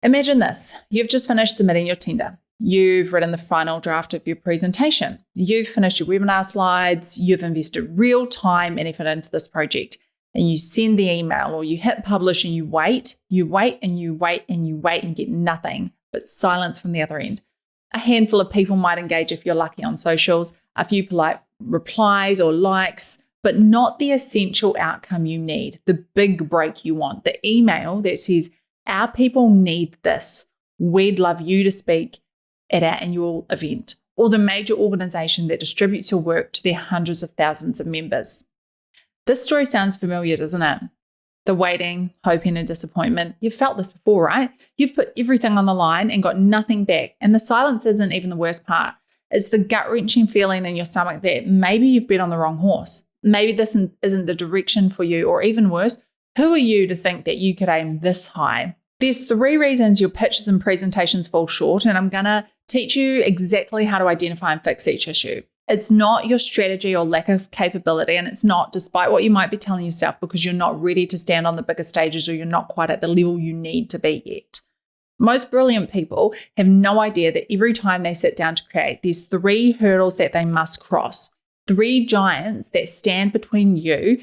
Imagine this. You've just finished submitting your tender. You've written the final draft of your presentation. You've finished your webinar slides. You've invested real time and effort into this project. And you send the email or you hit publish and you wait and get nothing but silence from the other end. A handful of people might engage if you're lucky on socials, a few polite replies or likes, but not the essential outcome you need, the big break you want, the email that says, our people need this. We'd love you to speak at our annual event, or the major organization that distributes your work to their hundreds of thousands of members. This story sounds familiar, doesn't it? The waiting, hoping, and disappointment. You've felt this before, right? You've put everything on the line and got nothing back. And the silence isn't even the worst part. It's the gut-wrenching feeling in your stomach that maybe you've bet on the wrong horse. Maybe this isn't the direction for you, or even worse, who are you to think that you could aim this high? There's 3 reasons your pitches and presentations fall short, and I'm going to teach you exactly how to identify and fix each issue. It's not your strategy or lack of capability, and it's not despite what you might be telling yourself because you're not ready to stand on the bigger stages or you're not quite at the level you need to be yet. Most brilliant people have no idea that every time they sit down to create, there's 3 hurdles that they must cross, 3 giants that stand between you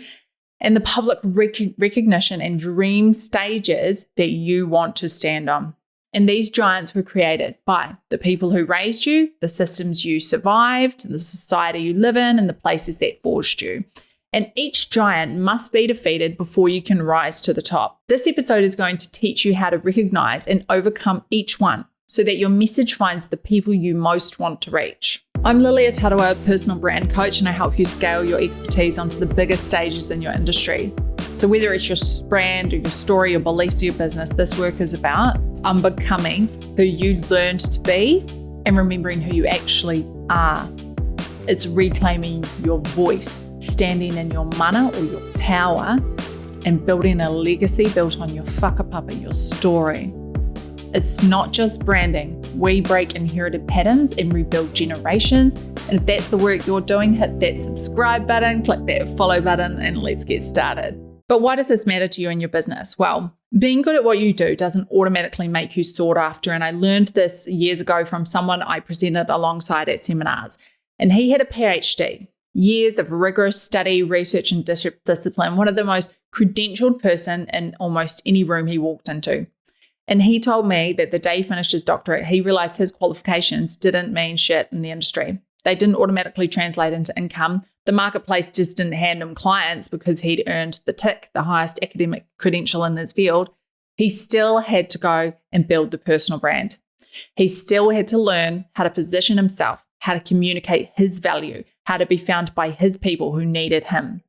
and the public recognition and dream stages that you want to stand on. And these giants were created by the people who raised you, the systems you survived, the society you live in, and the places that forged you. And each giant must be defeated before you can rise to the top. This episode is going to teach you how to recognize and overcome each one so that your message finds the people you most want to reach. I'm Lilia Tarawa, personal brand coach, and I help you scale your expertise onto the biggest stages in your industry. So whether it's your brand or your story, your beliefs or your business, this work is about unbecoming who you learned to be and remembering who you actually are. It's reclaiming your voice, standing in your mana or your power, and building a legacy built on your whakapapa, your story. It's not just branding. We break inherited patterns and rebuild generations. And if that's the work you're doing, hit that subscribe button, click that follow button, and let's get started. But why does this matter to you and your business? Well, being good at what you do doesn't automatically make you sought after. And I learned this years ago from someone I presented alongside at seminars. And he had a PhD, years of rigorous study, research, and discipline, one of the most credentialed person in almost any room he walked into. And he told me that the day he finished his doctorate, he realized his qualifications didn't mean shit in the industry. They didn't automatically translate into income. The marketplace just didn't hand him clients because he'd earned the tick, the highest academic credential in his field. He still had to go and build the personal brand. He still had to learn how to position himself, how to communicate his value, how to be found by his people who needed him.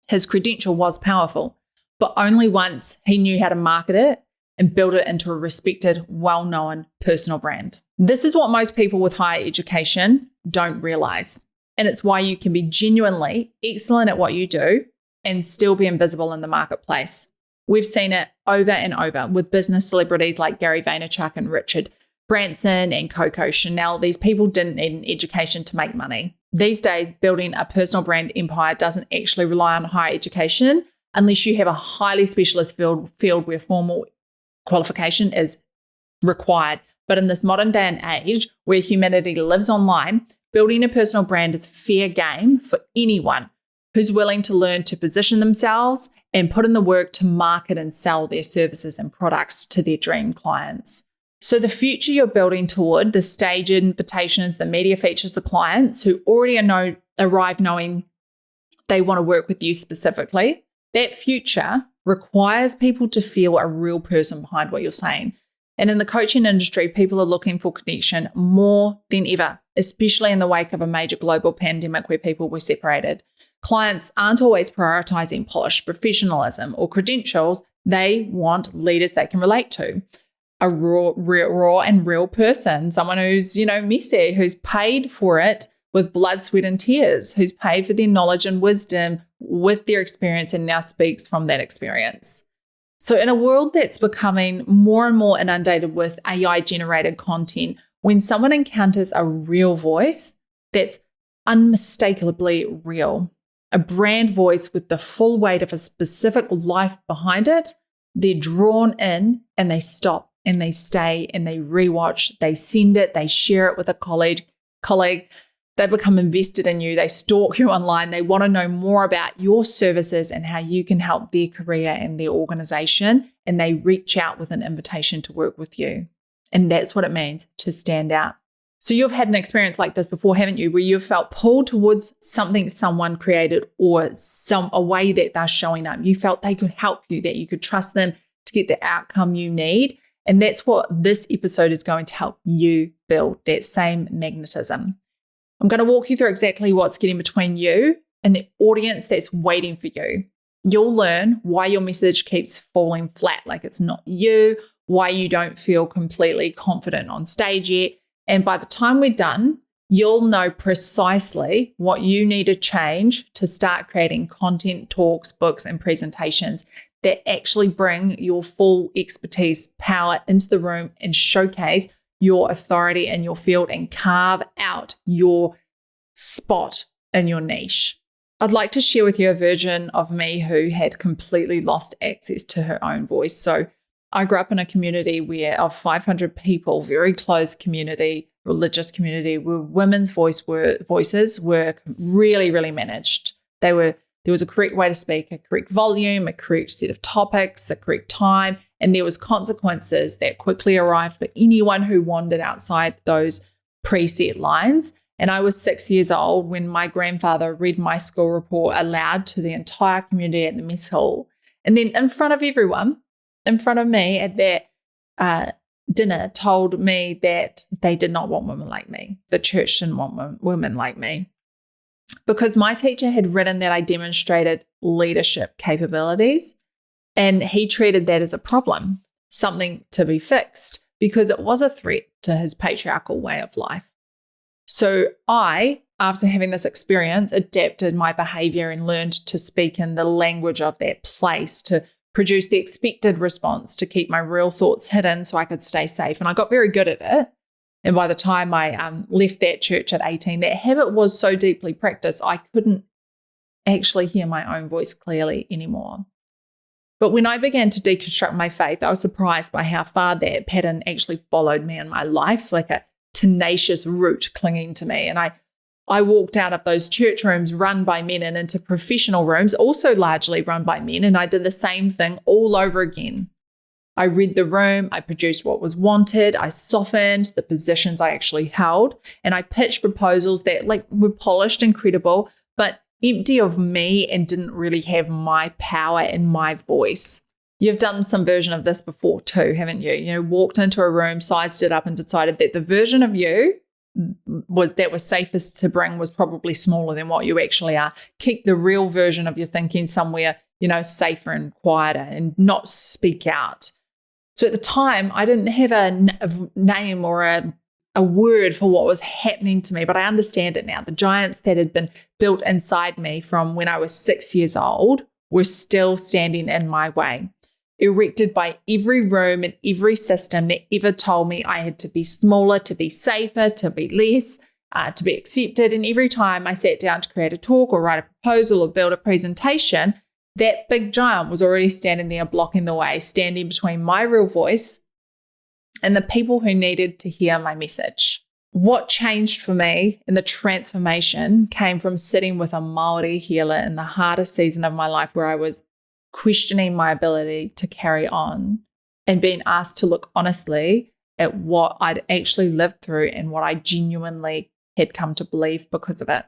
His credential was powerful, but only once he knew how to market it and build it into a respected, well-known personal brand. This is what most people with higher education don't realize. And it's why you can be genuinely excellent at what you do and still be invisible in the marketplace. We've seen it over and over with business celebrities like Gary Vaynerchuk and Richard Branson and Coco Chanel. These people didn't need an education to make money. These days, building a personal brand empire doesn't actually rely on higher education unless you have a highly specialist field where formal qualification is required. But in this modern day and age where humanity lives online, building a personal brand is fair game for anyone who's willing to learn to position themselves and put in the work to market and sell their services and products to their dream clients. So the future you're building toward, the stage invitations, the media features, the clients who already arrive knowing they want to work with you specifically, that future requires people to feel a real person behind what you're saying. And in the coaching industry, people are looking for connection more than ever, especially in the wake of a major global pandemic where people were separated. Clients aren't always prioritizing polished professionalism or credentials. They want leaders they can relate to. A raw and real person, someone who's, messy, who's paid for it with blood, sweat, and tears, who's paid for their knowledge and wisdom with their experience and now speaks from that experience. So in a world that's becoming more and more inundated with AI-generated content, when someone encounters a real voice that's unmistakably real, a brand voice with the full weight of a specific life behind it, they're drawn in and they stop and they stay and they rewatch, they send it, they share it with a colleague, they become invested in you, they stalk you online, they want to know more about your services and how you can help their career and their organization, and they reach out with an invitation to work with you. And that's what it means to stand out. So you've had an experience like this before, haven't you, where you've felt pulled towards something someone created or a way that they're showing up. You felt they could help you, that you could trust them to get the outcome you need. And that's what this episode is going to help you build, that same magnetism. I'm going to walk you through exactly what's getting between you and the audience that's waiting for you. You'll learn why your message keeps falling flat, like it's not you, why you don't feel completely confident on stage yet. And by the time we're done, you'll know precisely what you need to change to start creating content, talks, books, and presentations that actually bring your full expertise, power into the room and showcase your authority in your field and carve out your spot in your niche. I'd like to share with you a version of me who had completely lost access to her own voice. So I grew up in a community of 500 people, very close community, religious community, where women's voices were really, really managed. There was a correct way to speak, a correct volume, a correct set of topics, the correct time, and there was consequences that quickly arrived for anyone who wandered outside those preset lines. And I was 6 years old when my grandfather read my school report aloud to the entire community at the mess hall. And then in front of everyone, in front of me at that dinner, told me that they did not want women like me. The church didn't want women like me. Because my teacher had written that I demonstrated leadership capabilities, and he treated that as a problem, something to be fixed, because it was a threat to his patriarchal way of life. So I, after having this experience, adapted my behavior and learned to speak in the language of that place, to produce the expected response, to keep my real thoughts hidden so I could stay safe. And I got very good at it. And by the time I left that church at 18, that habit was so deeply practiced, I couldn't actually hear my own voice clearly anymore. But when I began to deconstruct my faith, I was surprised by how far that pattern actually followed me in my life, like a tenacious root clinging to me. And I walked out of those church rooms run by men and into professional rooms, also largely run by men, and I did the same thing all over again. I read the room, I produced what was wanted, I softened the positions I actually held, and I pitched proposals that were polished and credible, but empty of me and didn't really have my power and my voice. You've done some version of this before too, haven't you? You know, walked into a room, sized it up, and decided that the version of you that was safest to bring was probably smaller than what you actually are. Keep the real version of your thinking somewhere, safer and quieter, and not speak out. So at the time, I didn't have a name or a word for what was happening to me, but I understand it now. The giants that had been built inside me from when I was 6 years old were still standing in my way, erected by every room and every system that ever told me I had to be smaller, to be safer, to be less, to be accepted. And every time I sat down to create a talk or write a proposal or build a presentation, that big giant was already standing there blocking the way, standing between my real voice and the people who needed to hear my message. What changed for me in the transformation came from sitting with a Māori healer in the hardest season of my life, where I was questioning my ability to carry on and being asked to look honestly at what I'd actually lived through and what I genuinely had come to believe because of it.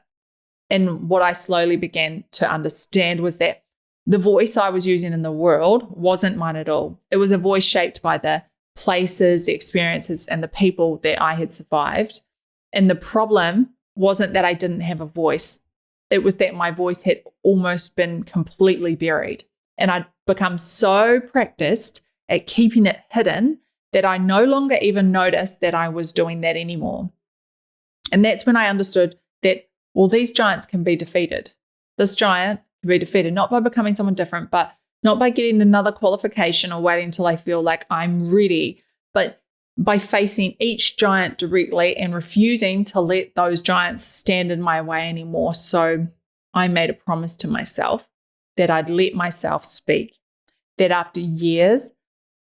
And what I slowly began to understand was that the voice I was using in the world wasn't mine at all. It was a voice shaped by the places, the experiences, and the people that I had survived. And the problem wasn't that I didn't have a voice. It was that my voice had almost been completely buried. And I'd become so practiced at keeping it hidden that I no longer even noticed that I was doing that anymore. And that's when I understood that, well, these giants can be defeated. This giant can be defeated not by becoming someone different, but not by getting another qualification or waiting until I feel like I'm ready, but by facing each giant directly and refusing to let those giants stand in my way anymore. So I made a promise to myself that I'd let myself speak, that after years,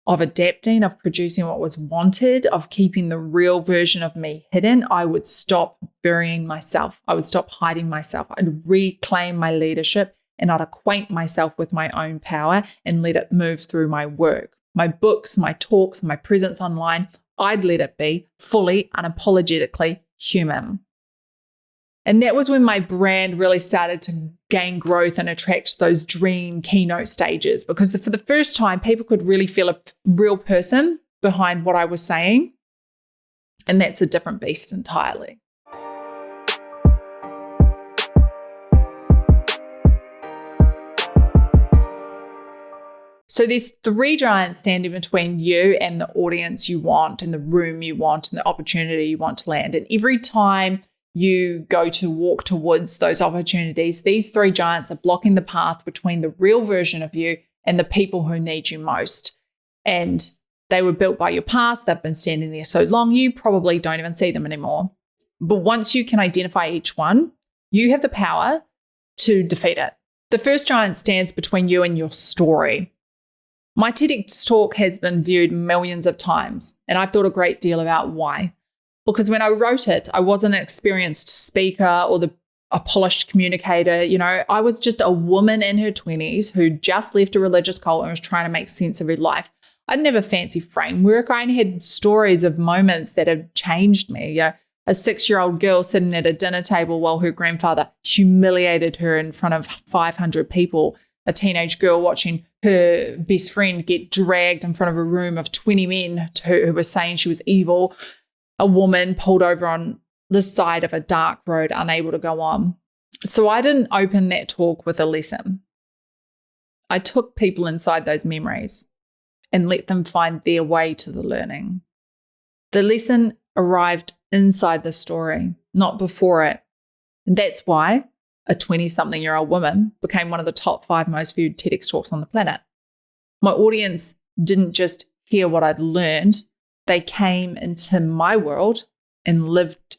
of adapting, of producing what was wanted, of keeping the real version of me hidden, I would stop burying myself. I would stop hiding myself. I'd reclaim my leadership and I'd acquaint myself with my own power and let it move through my work, my books, my talks, my presence online. I'd let it be fully, unapologetically human. And that was when my brand really started to gain growth and attract those dream keynote stages, because for the first time, people could really feel a real person behind what I was saying. And that's a different beast entirely. So there's 3 giants standing between you and the audience you want, and the room you want, and the opportunity you want to land. And every time you go to walk towards those opportunities, these 3 giants are blocking the path between the real version of you and the people who need you most. And they were built by your past. They've been standing there so long, you probably don't even see them anymore. But once you can identify each one, you have the power to defeat it. The first giant stands between you and your story. My TEDx talk has been viewed millions of times, and I've thought a great deal about why. Because when I wrote it, I wasn't an experienced speaker or a polished communicator. I was just a woman in her 20s who just left a religious cult and was trying to make sense of her life. I didn't have a fancy framework. I had stories of moments that have changed me. A 6-year-old girl sitting at a dinner table while her grandfather humiliated her in front of 500 people. A teenage girl watching her best friend get dragged in front of a room of 20 men who were saying she was evil. A woman pulled over on the side of a dark road, unable to go on. So I didn't open that talk with a lesson. I took people inside those memories and let them find their way to the learning. The lesson arrived inside the story, not before it. And that's why a 20-something-year-old woman became one of the top 5 most viewed TEDx talks on the planet. My audience didn't just hear what I'd learned. They came into my world and lived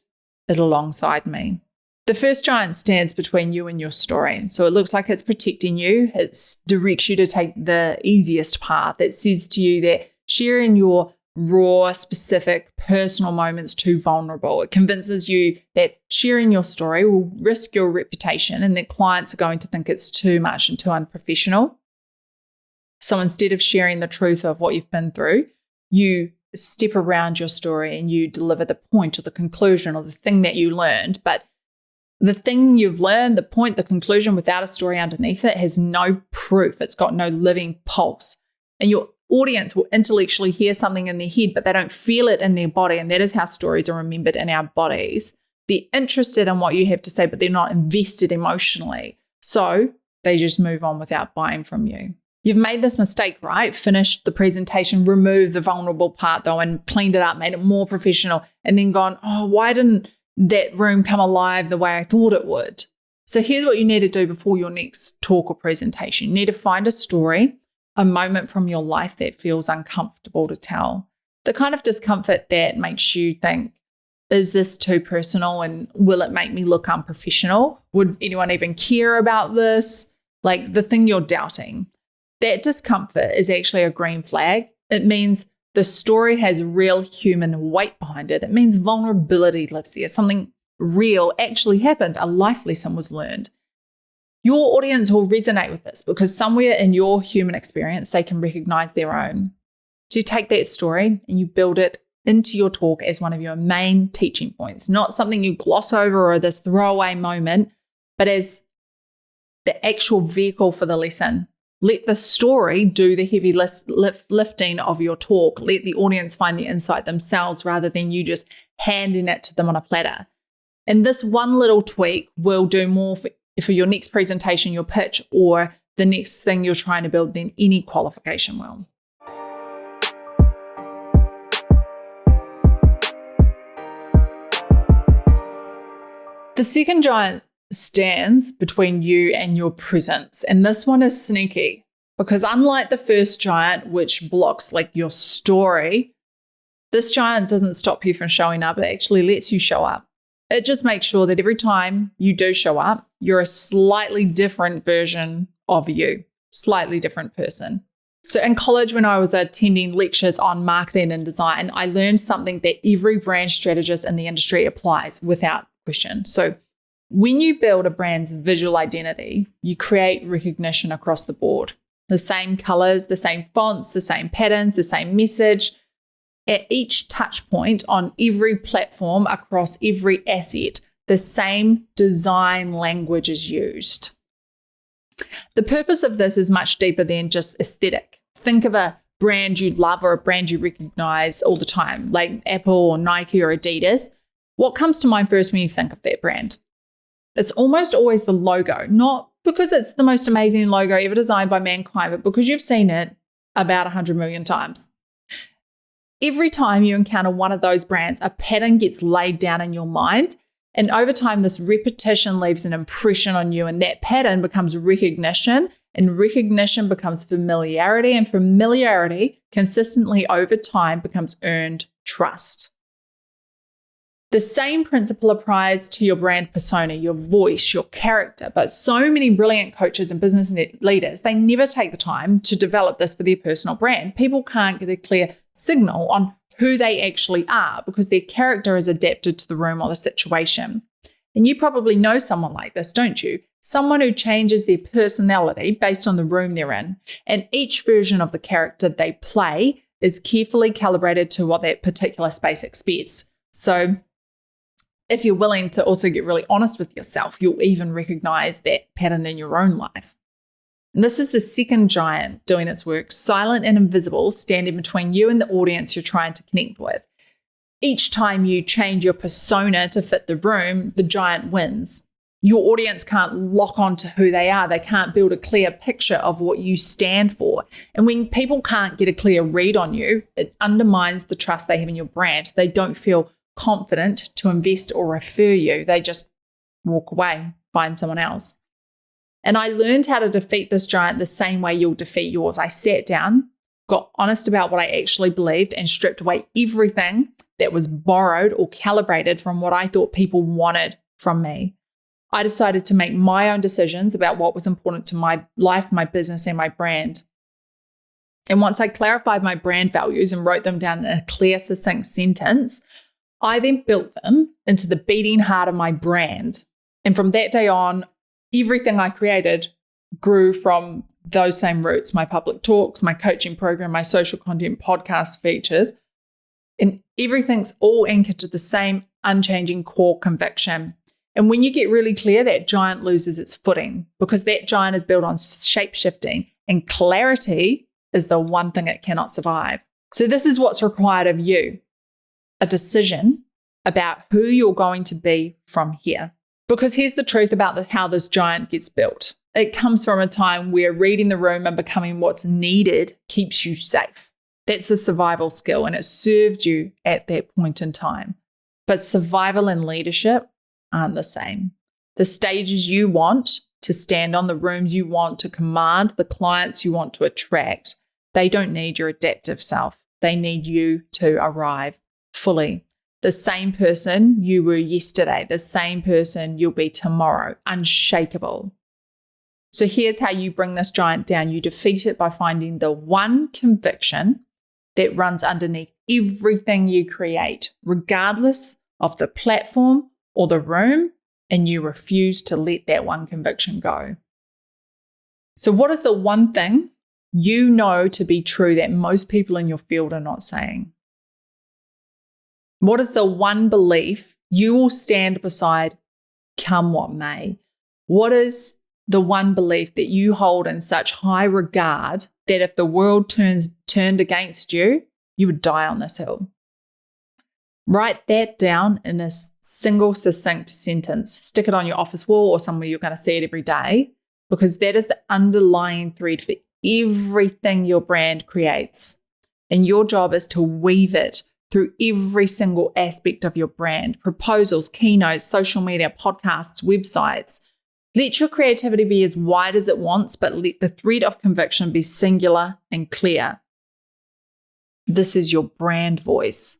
it alongside me. The first giant stands between you and your story. So it looks like it's protecting you. It directs you to take the easiest path. It says to you that sharing your raw, specific, personal moments too vulnerable. It convinces you that sharing your story will risk your reputation and that clients are going to think it's too much and too unprofessional. So instead of sharing the truth of what you've been through, you step around your story and you deliver the point or the conclusion or the thing that you learned. But the thing you've learned, the point, the conclusion without a story underneath it has no proof. It's got no living pulse. And your audience will intellectually hear something in their head, but they don't feel it in their body. And that is how stories are remembered in our bodies. They're interested in what you have to say, but they're not invested emotionally. So they just move on without buying from you. You've made this mistake, right? Finished the presentation, removed the vulnerable part though, and cleaned it up, made it more professional, and then gone, oh, why didn't that room come alive the way I thought it would? So here's what you need to do before your next talk or presentation. You need to find a story, a moment from your life that feels uncomfortable to tell. The kind of discomfort that makes you think, is this too personal and will it make me look unprofessional? Would anyone even care about this? Like the thing you're doubting. That discomfort is actually a green flag. It means the story has real human weight behind it. It means vulnerability lives there. Something real actually happened. A life lesson was learned. Your audience will resonate with this because somewhere in your human experience, they can recognize their own. So you take that story and you build it into your talk as one of your main teaching points, not something you gloss over or this throwaway moment, but as the actual vehicle for the lesson. Let the story do the heavy lifting of your talk. Let the audience find the insight themselves rather than you just handing it to them on a platter. And this one little tweak will do more for your next presentation, your pitch, or the next thing you're trying to build than any qualification will. The second giant stands between you and your presence. And this one is sneaky because unlike the first giant, which blocks like your story, this giant doesn't stop you from showing up. It actually lets you show up. It just makes sure that every time you do show up, you're a slightly different version of you, slightly different person. So in college, when I was attending lectures on marketing and design, I learned something that every brand strategist in the industry applies without question. So when you build a brand's visual identity, you create recognition across the board. The same colors, the same fonts, the same patterns, the same message. At each touch point on every platform across every asset, the same design language is used. The purpose of this is much deeper than just aesthetic. Think of a brand you love or a brand you recognize all the time, like Apple or Nike or Adidas. What comes to mind first when you think of that brand? It's almost always the logo, not because it's the most amazing logo ever designed by mankind, but because you've seen it about 100 million times. Every time you encounter one of those brands, a pattern gets laid down in your mind. And over time, this repetition leaves an impression on you, and that pattern becomes recognition, and recognition becomes familiarity, and familiarity consistently over time becomes earned trust. The same principle applies to your brand persona, your voice, your character, but so many brilliant coaches and business leaders, they never take the time to develop this for their personal brand. People can't get a clear signal on who they actually are because their character is adapted to the room or the situation. And you probably know someone like this, don't you? Someone who changes their personality based on the room they're in. And each version of the character they play is carefully calibrated to what that particular space expects. So if you're willing to also get really honest with yourself, you'll even recognize that pattern in your own life. And this is the second giant doing its work, silent and invisible, standing between you and the audience you're trying to connect with. Each time you change your persona to fit the room, the giant wins. Your audience can't lock onto who they are. They can't build a clear picture of what you stand for. And when people can't get a clear read on you, it undermines the trust they have in your brand. They don't feel confident to invest or refer you. They just walk away, find someone else. And I learned how to defeat this giant the same way you'll defeat yours. I sat down, got honest about what I actually believed, and stripped away everything that was borrowed or calibrated from what I thought people wanted from me. I decided to make my own decisions about what was important to my life, my business, and my brand. And once I clarified my brand values and wrote them down in a clear, succinct sentence, I then built them into the beating heart of my brand. And from that day on, everything I created grew from those same roots: my public talks, my coaching program, my social content, podcast features. And everything's all anchored to the same unchanging core conviction. And when you get really clear, that giant loses its footing because that giant is built on shape-shifting, and clarity is the one thing it cannot survive. So this is what's required of you: a decision about who you're going to be from here. Because here's the truth about how this giant gets built. It comes from a time where reading the room and becoming what's needed keeps you safe. That's the survival skill, and it served you at that point in time. But survival and leadership aren't the same. The stages you want to stand on, the rooms you want to command, the clients you want to attract, they don't need your adaptive self. They need you to arrive fully. The same person you were yesterday, the same person you'll be tomorrow, unshakable. So here's how you bring this giant down. You defeat it by finding the one conviction that runs underneath everything you create, regardless of the platform or the room, and you refuse to let that one conviction go. So what is the one thing you know to be true that most people in your field are not saying? What is the one belief you will stand beside come what may? What is the one belief that you hold in such high regard that if the world turned against you, you would die on this hill? Write that down in a single succinct sentence. Stick it on your office wall or somewhere you're going to see it every day, because that is the underlying thread for everything your brand creates. And your job is to weave it through every single aspect of your brand: proposals, keynotes, social media, podcasts, websites. Let your creativity be as wide as it wants, but let the thread of conviction be singular and clear. This is your brand voice.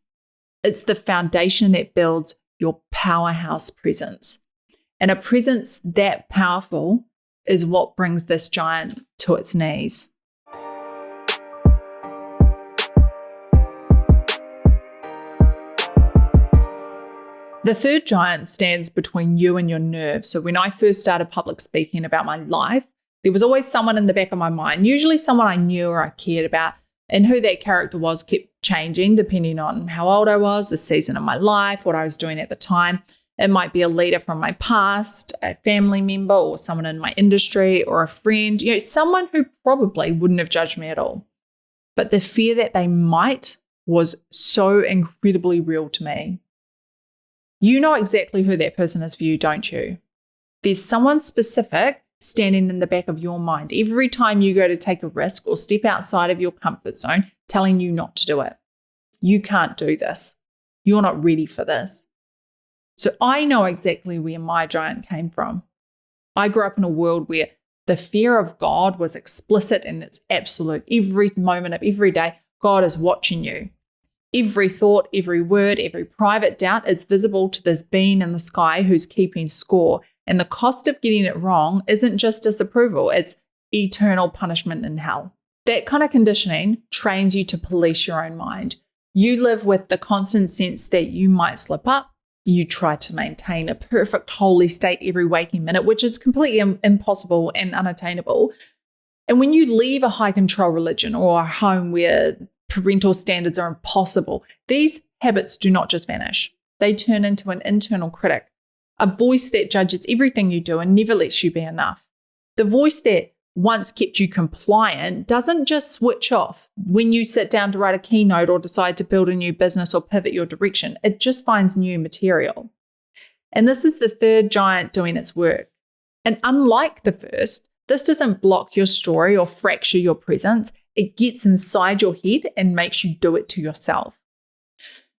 It's the foundation that builds your powerhouse presence. And a presence that powerful is what brings this giant to its knees. The third giant stands between you and your nerves. So when I first started public speaking about my life, there was always someone in the back of my mind, usually someone I knew or I cared about, and who that character was kept changing depending on how old I was, the season of my life, what I was doing at the time. It might be a leader from my past, a family member, or someone in my industry, or a friend, someone who probably wouldn't have judged me at all. But the fear that they might was so incredibly real to me. You know exactly who that person is for you, don't you? There's someone specific standing in the back of your mind every time you go to take a risk or step outside of your comfort zone, telling you not to do it. You can't do this. You're not ready for this. So I know exactly where my giant came from. I grew up in a world where the fear of God was explicit and it's absolute. Every moment of every day, God is watching you. Every thought, every word, every private doubt is visible to this being in the sky who's keeping score. And the cost of getting it wrong isn't just disapproval, it's eternal punishment in hell. That kind of conditioning trains you to police your own mind. You live with the constant sense that you might slip up. You try to maintain a perfect holy state every waking minute, which is completely impossible and unattainable. And when you leave a high control religion or a home where parental standards are impossible, these habits do not just vanish. They turn into an internal critic, a voice that judges everything you do and never lets you be enough. The voice that once kept you compliant doesn't just switch off when you sit down to write a keynote or decide to build a new business or pivot your direction. It just finds new material. And this is the third giant doing its work. And unlike the first, this doesn't block your story or fracture your presence. It gets inside your head and makes you do it to yourself.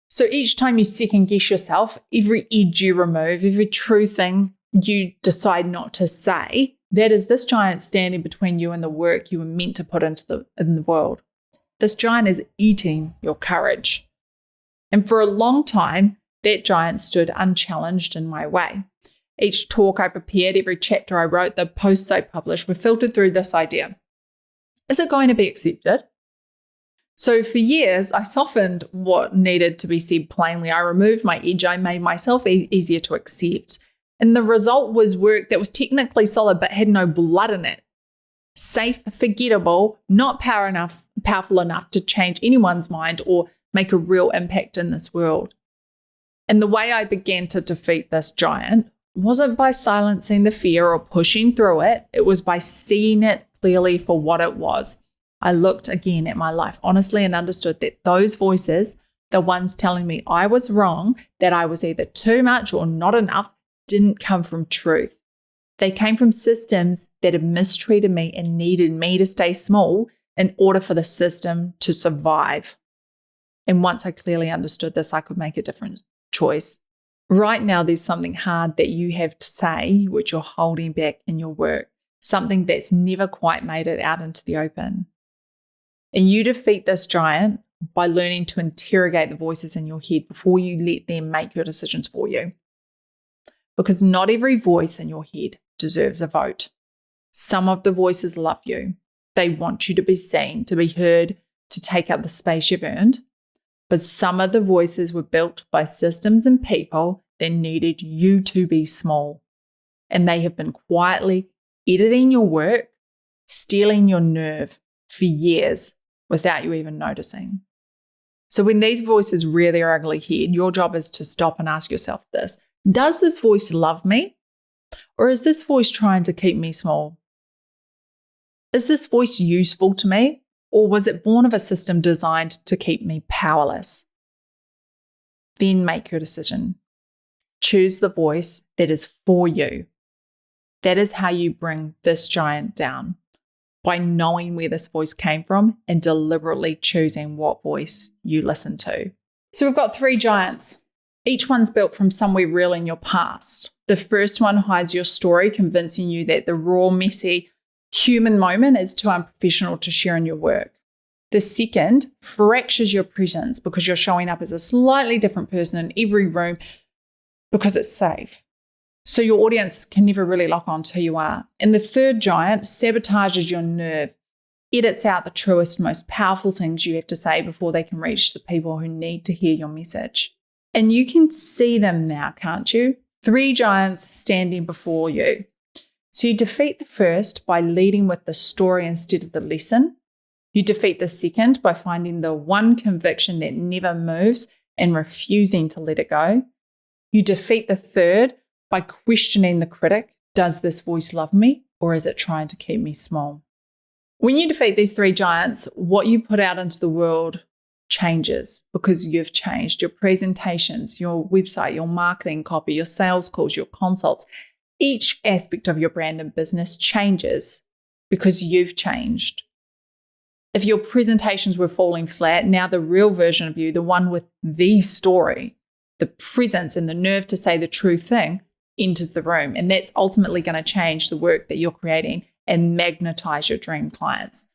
So each time you second guess yourself, every edge you remove, every true thing you decide not to say, that is this giant standing between you and the work you were meant to put in the world. This giant is eating your courage. And for a long time, that giant stood unchallenged in my way. Each talk I prepared, every chapter I wrote, the posts I published were filtered through this idea. Is it going to be accepted? So for years, I softened what needed to be said plainly. I removed my edge. I made myself easier to accept. And the result was work that was technically solid but had no blood in it. Safe, forgettable, not powerful enough to change anyone's mind or make a real impact in this world. And the way I began to defeat this giant wasn't by silencing the fear or pushing through it. It was by seeing it clearly for what it was. I looked again at my life honestly and understood that those voices, the ones telling me I was wrong, that I was either too much or not enough, didn't come from truth. They came from systems that had mistreated me and needed me to stay small in order for the system to survive. And once I clearly understood this, I could make a different choice. Right now, there's something hard that you have to say, which you're holding back in your work, something that's never quite made it out into the open. And you defeat this giant by learning to interrogate the voices in your head before you let them make your decisions for you. Because not every voice in your head deserves a vote. Some of the voices love you. They want you to be seen, to be heard, to take up the space you've earned. But some of the voices were built by systems and people that needed you to be small. And they have been quietly editing your work, stealing your nerve for years without you even noticing. So when these voices rear their ugly head, your job is to stop and ask yourself this. Does this voice love me? Or is this voice trying to keep me small? Is this voice useful to me? Or was it born of a system designed to keep me powerless? Then make your decision. Choose the voice that is for you. That is how you bring this giant down, by knowing where this voice came from and deliberately choosing what voice you listen to. So we've got three giants. Each one's built from somewhere real in your past. The first one hides your story, convincing you that the raw, messy, human moment is too unprofessional to share in your work. The second fractures your presence because you're showing up as a slightly different person in every room because it's safe. So your audience can never really lock on to who you are. And the third giant sabotages your nerve, edits out the truest, most powerful things you have to say before they can reach the people who need to hear your message. And you can see them now, can't you? 3 giants standing before you. So you defeat the first by leading with the story instead of the lesson. You defeat the second by finding the one conviction that never moves and refusing to let it go. You defeat the third by questioning the critic. Does this voice love me, or is it trying to keep me small? When you defeat these 3 giants, what you put out into the world changes because you've changed. Your presentations, your website, your marketing copy, your sales calls, your consults, each aspect of your brand and business changes because you've changed. If your presentations were falling flat, now the real version of you, the one with the story, the presence and the nerve to say the true thing, enters the room. And that's ultimately going to change the work that you're creating and magnetize your dream clients.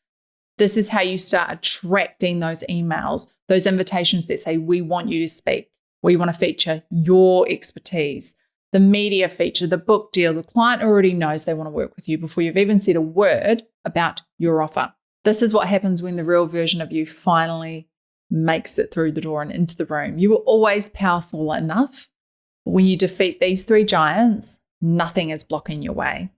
This is how you start attracting those emails, those invitations that say, we want you to speak. We want to feature your expertise. The media feature, the book deal, the client already knows they want to work with you before you've even said a word about your offer. This is what happens when the real version of you finally makes it through the door and into the room. You were always powerful enough. When you defeat these 3 giants, nothing is blocking your way.